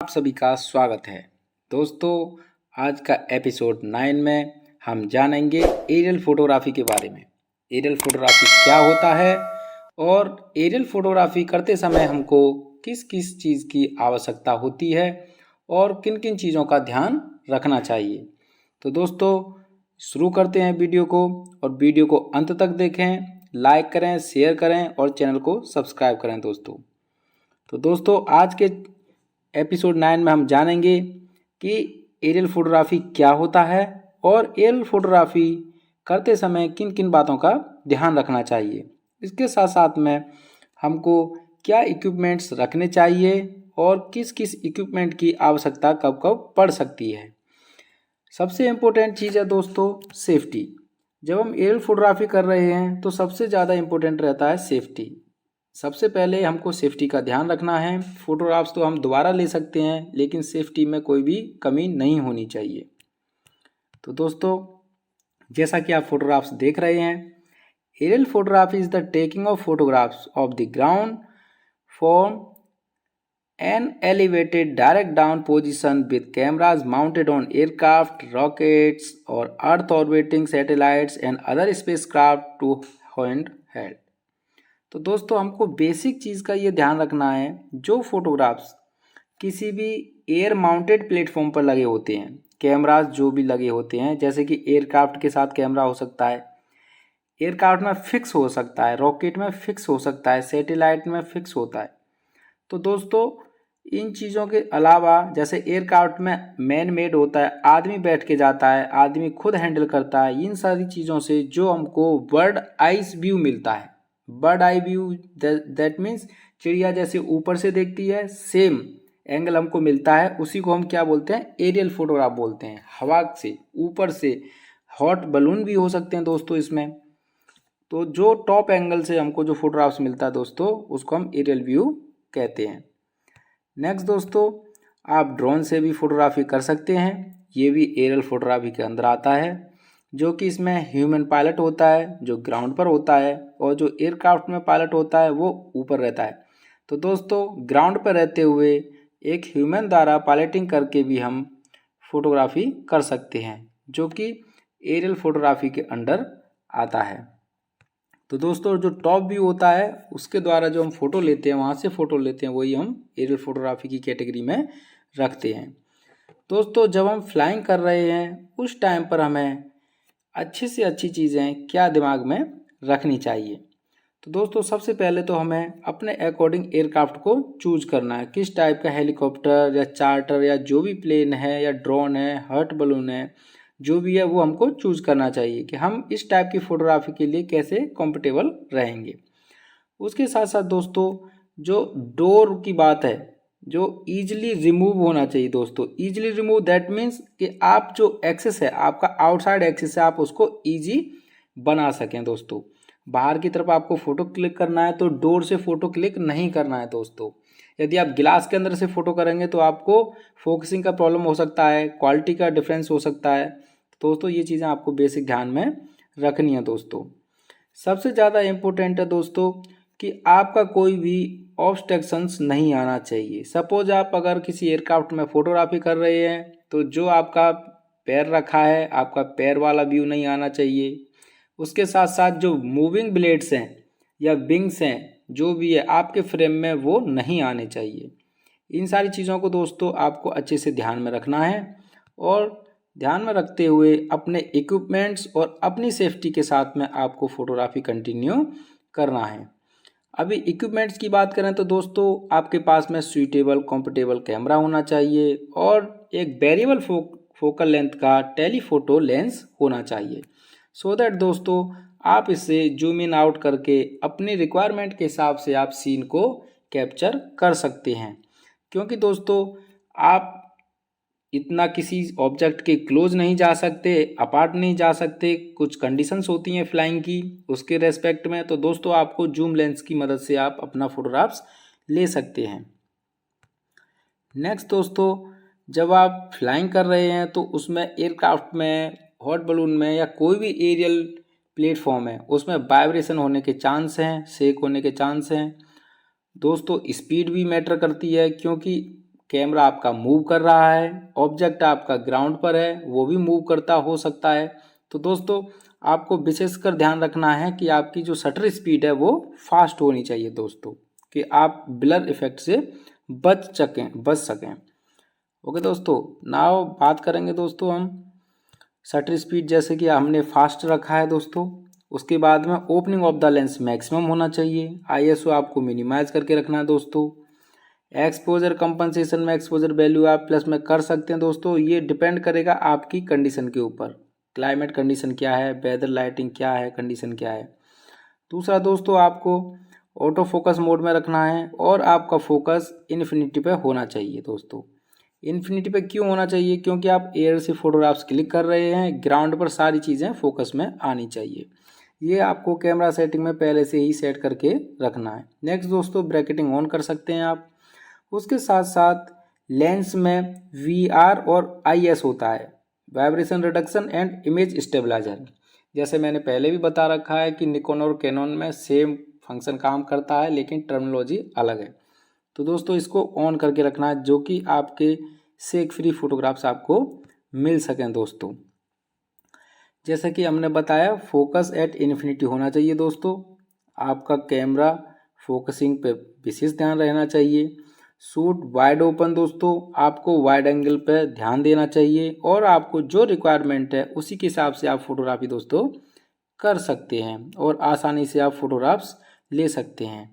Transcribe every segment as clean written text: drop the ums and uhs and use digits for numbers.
आप सभी का स्वागत है। दोस्तों, आज का एपिसोड 9 में हम जानेंगे एरियल फोटोग्राफी के बारे में। एरियल फोटोग्राफी क्या होता है और एरियल फोटोग्राफी करते समय हमको किस किस चीज़ की आवश्यकता होती है और किन किन चीज़ों का ध्यान रखना चाहिए। तो दोस्तों, शुरू करते हैं वीडियो को और वीडियो को अंत तक देखें, लाइक करें, शेयर करें और चैनल को सब्सक्राइब करें दोस्तों। तो दोस्तों, आज के एपिसोड 9 में हम जानेंगे कि एरियल फोटोग्राफी क्या होता है और एरियल फोटोग्राफी करते समय किन किन बातों का ध्यान रखना चाहिए। इसके साथ साथ में हमको क्या इक्विपमेंट्स रखने चाहिए और किस किस इक्विपमेंट की आवश्यकता कब कब पड़ सकती है। सबसे इम्पोर्टेंट चीज़ है दोस्तों सेफ्टी। जब हम एरियल फोटोग्राफी कर रहे हैं तो सबसे ज़्यादा इम्पोर्टेंट रहता है सेफ्टी। सबसे पहले हमको सेफ्टी का ध्यान रखना है। फोटोग्राफ्स तो हम दोबारा ले सकते हैं, लेकिन सेफ्टी में कोई भी कमी नहीं होनी चाहिए। तो दोस्तों, जैसा कि आप फोटोग्राफ्स देख रहे हैं, aerial photography is the taking of photographs of the ground from an elevated direct down position with cameras mounted on aircraft, rockets or earth orbiting satellites and other spacecraft to handheld। तो दोस्तों, हमको basic चीज़ का ये ध्यान रखना है, जो photographs किसी भी एयर माउंटेड प्लेटफॉर्म पर लगे होते हैं, कैमरास जो भी लगे होते हैं, जैसे कि एयरक्राफ्ट के साथ कैमरा हो सकता है, एयरक्राफ्ट में फिक्स हो सकता है, रॉकेट में फिक्स हो सकता है, सैटेलाइट में फिक्स होता है। तो दोस्तों, इन चीज़ों के अलावा जैसे एयरक्राफ्ट में मैन मेड होता है, आदमी बैठ के जाता है, आदमी खुद हैंडल करता है, इन सारी चीज़ों से जो हमको बर्ड आइज व्यू मिलता है, bird eye view that means चिड़िया जैसे ऊपर से देखती है, सेम एंगल हमको मिलता है, उसी को हम क्या बोलते हैं, एरियल फोटोग्राफ बोलते हैं। हवा से ऊपर से हॉट बलून भी हो सकते हैं दोस्तों इसमें। तो जो टॉप एंगल से हमको जो फोटोग्राफ्स मिलता है दोस्तों, उसको हम एरियल व्यू कहते हैं। नेक्स्ट दोस्तों, आप ड्रोन से भी फोटोग्राफी कर सकते हैं। ये भी एरियल फोटोग्राफी के अंदर आता है, जो कि इसमें ह्यूमन पायलट होता है जो ग्राउंड पर होता है, और जो एयरक्राफ्ट में पायलट होता है वो ऊपर रहता है। तो दोस्तों, ग्राउंड पर रहते हुए एक ह्यूमन द्वारा पायलटिंग करके भी हम फोटोग्राफी कर सकते हैं, जो कि एरियल फोटोग्राफी के अंडर आता है। तो दोस्तों, जो टॉप व्यू होता है उसके द्वारा जो हम फोटो लेते हैं, वहाँ से फोटो लेते हैं, वही हम एरियल फोटोग्राफी की कैटेगरी में रखते हैं। दोस्तों, जब हम फ्लाइंग कर रहे हैं उस टाइम पर हमें अच्छी से अच्छी चीज़ें क्या दिमाग में रखनी चाहिए। तो दोस्तों, सबसे पहले तो हमें अपने अकॉर्डिंग एयरक्राफ्ट को चूज करना है, किस टाइप का हेलीकॉप्टर या चार्टर या जो भी प्लेन है या ड्रोन है, हर्ट बलून है, जो भी है वो हमको चूज करना चाहिए कि हम इस टाइप की फोटोग्राफी के लिए कैसे कंफर्टेबल रहेंगे। उसके साथ साथ दोस्तों, जो डोर की बात है, जो ईजिली रिमूव होना चाहिए दोस्तों। ईजिली रिमूव दैट मीन्स कि आप जो एक्सेस है, आपका आउटसाइड एक्सेस है, आप उसको ईजी बना सकें दोस्तों। बाहर की तरफ आपको फ़ोटो क्लिक करना है तो डोर से फ़ोटो क्लिक नहीं करना है दोस्तों। यदि आप गिलास के अंदर से फ़ोटो करेंगे तो आपको फोकसिंग का प्रॉब्लम हो सकता है, क्वालिटी का डिफरेंस हो सकता है। दोस्तों, ये चीज़ें आपको बेसिक ध्यान में रखनी है दोस्तों। सबसे ज़्यादा इम्पोर्टेंट है दोस्तों कि आपका कोई भी ऑब्स्ट्रक्शंस नहीं आना चाहिए। सपोज आप अगर किसी एयरक्राफ्ट में फोटोग्राफी कर रहे हैं तो जो आपका पैर रखा है, आपका पैर वाला व्यू नहीं आना चाहिए। उसके साथ साथ जो मूविंग ब्लेड्स हैं या विंग्स हैं, जो भी है आपके फ्रेम में, वो नहीं आने चाहिए। इन सारी चीज़ों को दोस्तों आपको अच्छे से ध्यान में रखना है और ध्यान में रखते हुए अपने इक्विपमेंट्स और अपनी सेफ्टी के साथ में आपको फोटोग्राफी कंटिन्यू करना है। अभी इक्विपमेंट्स की बात करें तो दोस्तों, आपके पास में सूटेबल कंफर्टेबल कैमरा होना चाहिए और एक वेरिएबल फोकल लेंथ का टेलीफोटो लेंस होना चाहिए, सो दैट दोस्तों आप इससे जूम इन आउट करके अपनी रिक्वायरमेंट के हिसाब से आप सीन को कैप्चर कर सकते हैं। क्योंकि दोस्तों, आप इतना किसी ऑब्जेक्ट के क्लोज नहीं जा सकते, अपार्ट नहीं जा सकते, कुछ कंडीशंस होती हैं फ्लाइंग की, उसके रेस्पेक्ट में। तो दोस्तों, आपको जूम लेंस की मदद से आप अपना फोटोग्राफ्स ले सकते हैं। नेक्स्ट दोस्तों, जब आप फ्लाइंग कर रहे हैं तो उसमें एयरक्राफ्ट में, हॉट बलून में या कोई भी एरियल प्लेटफॉर्म है, उसमें वाइब्रेशन होने के चांस हैं, शेक होने के चांस हैं दोस्तों। स्पीड भी मैटर करती है, क्योंकि कैमरा आपका मूव कर रहा है, ऑब्जेक्ट आपका ग्राउंड पर है, वो भी मूव करता हो सकता है। तो दोस्तों आपको विशेषकर ध्यान रखना है कि आपकी जो शटर स्पीड है वो फास्ट होनी चाहिए दोस्तों, कि आप ब्लर इफेक्ट से बच सकें। ओके दोस्तों, नाउ बात करेंगे दोस्तों हम शटर स्पीड, जैसे कि हमने फास्ट रखा है दोस्तों। उसके बाद में opening of the lens maximum होना चाहिए, आईएसओ आपको मिनिमाइज करके रखना है दोस्तों। एक्सपोजर कंपनसेशन में एक्सपोजर वैल्यू आप प्लस में कर सकते हैं दोस्तों, ये डिपेंड करेगा आपकी कंडीशन के ऊपर, क्लाइमेट कंडीशन क्या है, वेदर लाइटिंग क्या है, कंडीशन क्या है। दूसरा दोस्तों आपको ऑटो फोकस मोड में रखना है और आपका फोकस इन्फिनिटी पे होना चाहिए दोस्तों। इन्फिनिटी पे क्यों होना चाहिए? क्योंकि आप एयर से फोटोग्राफ्स क्लिक कर रहे हैं, ग्राउंड पर सारी चीज़ें फोकस में आनी चाहिए। ये आपको कैमरा सेटिंग में पहले से ही सेट करके रखना है। नेक्स्ट दोस्तों ब्रैकेटिंग ऑन कर सकते हैं आप। उसके साथ साथ लेंस में VR और IS होता है, vibration reduction and image stabiliser. जैसे मैंने पहले भी बता रखा है कि निकॉन और कैनन में सेम फंक्शन काम करता है, लेकिन टर्मिनोलॉजी अलग है। तो दोस्तों इसको ऑन करके रखना है, जो कि आपके शेक फ्री फोटोग्राफ्स आपको मिल सकें दोस्तों। जैसे कि हमने बताया फोकस एट इन्फिनिटी होना चाहिए दोस्तों। आपका कैमरा फोकसिंग पे विशेष ध्यान रहना चाहिए। शूट वाइड ओपन दोस्तों, आपको वाइड एंगल पे ध्यान देना चाहिए और आपको जो रिक्वायरमेंट है उसी के हिसाब से आप फोटोग्राफी दोस्तों कर सकते हैं और आसानी से आप फोटोग्राफ्स ले सकते हैं।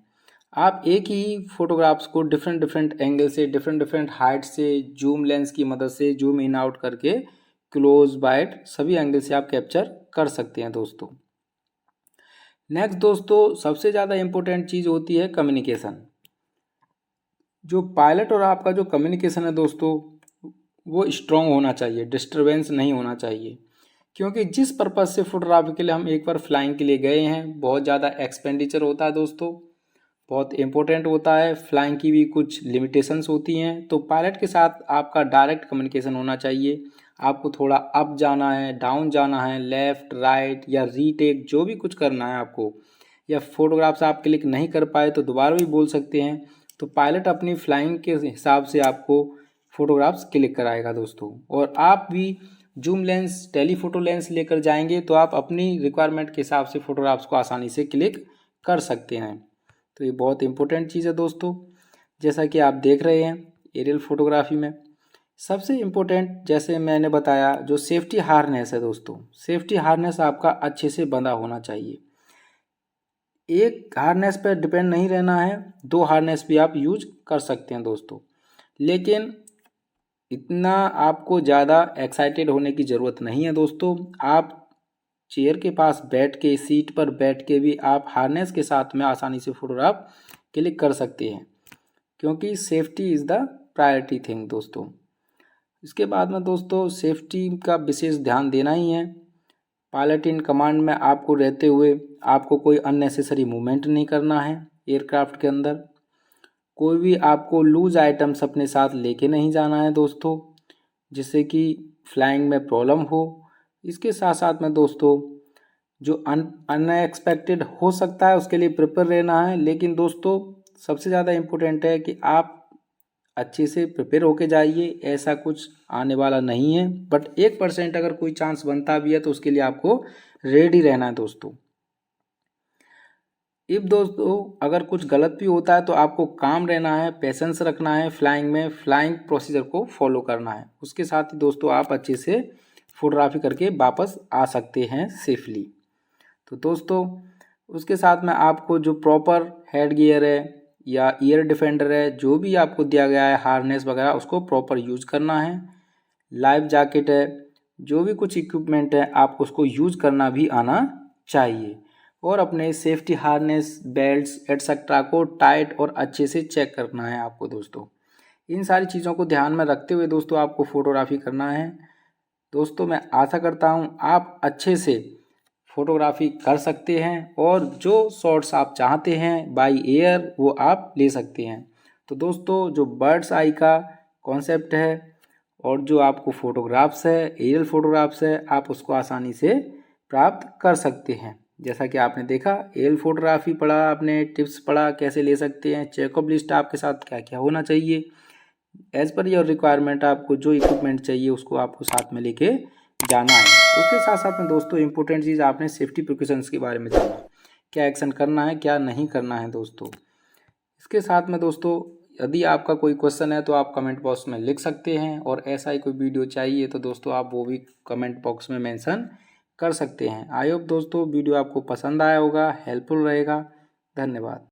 आप एक ही फोटोग्राफ्स को डिफरेंट एंगल से, डिफरेंट हाइट से, जूम लेंस की मदद से जूम इन आउट करके क्लोज वाइड सभी एंगल से आप कैप्चर कर सकते हैं दोस्तों। नेक्स्ट दोस्तों सबसे ज़्यादा इम्पोर्टेंट चीज़ होती है कम्युनिकेशन। जो पायलट और आपका जो कम्युनिकेशन है दोस्तों वो स्ट्रॉन्ग होना चाहिए, डिस्टरबेंस नहीं होना चाहिए। क्योंकि जिस पर्पज़ से फोटोग्राफी के लिए हम एक बार फ्लाइंग के लिए गए हैं, बहुत ज़्यादा एक्सपेंडिचर होता है दोस्तों, बहुत इम्पोर्टेंट होता है। फ्लाइंग की भी कुछ लिमिटेशंस होती हैं, तो पायलट के साथ आपका डायरेक्ट कम्युनिकेशन होना चाहिए। आपको थोड़ा अप जाना है, डाउन जाना है, लेफ़्ट राइट या रीटेक जो भी कुछ करना है आपको, या फोटोग्राफ्स आप क्लिक नहीं कर पाए तो दोबारा भी बोल सकते हैं। तो पायलट अपनी फ्लाइंग के हिसाब से आपको फोटोग्राफ्स क्लिक कराएगा दोस्तों। और आप भी जूम लेंस, टेलीफोटो लेंस लेकर जाएंगे तो आप अपनी रिक्वायरमेंट के हिसाब से फोटोग्राफ्स को आसानी से क्लिक कर सकते हैं। तो ये बहुत इंपॉर्टेंट चीज़ है दोस्तों। जैसा कि आप देख रहे हैं एरियल फोटोग्राफी में सबसे इम्पोर्टेंट, जैसे मैंने बताया, जो सेफ्टी हार्नेस है दोस्तों, सेफ्टी हार्नेस आपका अच्छे से बंधा होना चाहिए। एक हार्नेस पर डिपेंड नहीं रहना है, 2 हार्नेस भी आप यूज कर सकते हैं दोस्तों। लेकिन इतना आपको ज़्यादा एक्साइटेड होने की ज़रूरत नहीं है दोस्तों। आप चेयर के पास बैठ के, सीट पर बैठ के भी आप हार्नेस के साथ में आसानी से फोटोग्राफ क्लिक कर सकते हैं, क्योंकि safety is the priority thing दोस्तों। इसके बाद में दोस्तों सेफ्टी का विशेष ध्यान देना ही है। पायलट इन कमांड में आपको रहते हुए आपको कोई अननेसेसरी मूवमेंट नहीं करना है एयरक्राफ्ट के अंदर। कोई भी आपको लूज आइटम्स अपने साथ लेके नहीं जाना है दोस्तों, जिससे कि फ्लाइंग में प्रॉब्लम हो। इसके साथ साथ में दोस्तों जो अनएक्सपेक्टेड हो सकता है उसके लिए प्रिपेयर रहना है। लेकिन दोस्तों सबसे ज़्यादा इम्पोर्टेंट है कि आप अच्छे से प्रिपेयर होके जाइए, ऐसा कुछ आने वाला नहीं है। बट 1% अगर कोई चांस बनता भी है तो उसके लिए आपको रेडी रहना है दोस्तों। इफ दोस्तों अगर कुछ गलत भी होता है तो आपको काम रहना है, पेशेंस रखना है, फ्लाइंग में फ्लाइंग प्रोसीजर को फॉलो करना है। उसके साथ ही दोस्तों आप अच्छे से फोटोग्राफी करके वापस आ सकते हैं सेफली। तो दोस्तों उसके साथ में आपको जो प्रॉपर हेड गियर है या ईयर डिफेंडर है, जो भी आपको दिया गया है हार्नेस वगैरह, उसको प्रॉपर यूज करना है। लाइफ जैकेट है, जो भी कुछ इक्विपमेंट है आपको उसको यूज करना भी आना चाहिए। और अपने सेफ्टी हार्नेस, बेल्ट्स एटसेट्रा को टाइट और अच्छे से चेक करना है आपको दोस्तों। इन सारी चीज़ों को ध्यान में रखते हुए दोस्तों आपको फोटोग्राफी करना है। दोस्तों मैं आशा करता हूँ आप अच्छे से फोटोग्राफी कर सकते हैं और जो शॉट्स आप चाहते हैं बाय एयर वो आप ले सकते हैं। तो दोस्तों जो बर्ड्स आई का कॉन्सेप्ट है और जो आपको फोटोग्राफ्स है, एरियल फोटोग्राफ्स है, आप उसको आसानी से प्राप्त कर सकते हैं। जैसा कि आपने देखा एरियल फोटोग्राफी पढ़ा, आपने टिप्स पढ़ा कैसे ले सकते हैं, चेकअप लिस्ट आपके साथ क्या क्या होना चाहिए, एज़ पर योर रिक्वायरमेंट आपको जो इक्विपमेंट चाहिए उसको आपको साथ में लेके जाना है। उसके साथ साथ में दोस्तों इम्पोर्टेंट चीज़ आपने सेफ्टी प्रिकॉशंस के बारे में जाना, क्या एक्शन करना है क्या नहीं करना है दोस्तों। इसके साथ में दोस्तों यदि आपका कोई क्वेश्चन है तो आप कमेंट बॉक्स में लिख सकते हैं, और ऐसा ही कोई वीडियो चाहिए तो दोस्तों आप वो भी कमेंट बॉक्स में मेंशन कर सकते हैं। आई होप दोस्तों वीडियो आपको पसंद आया होगा, हेल्पफुल रहेगा। धन्यवाद।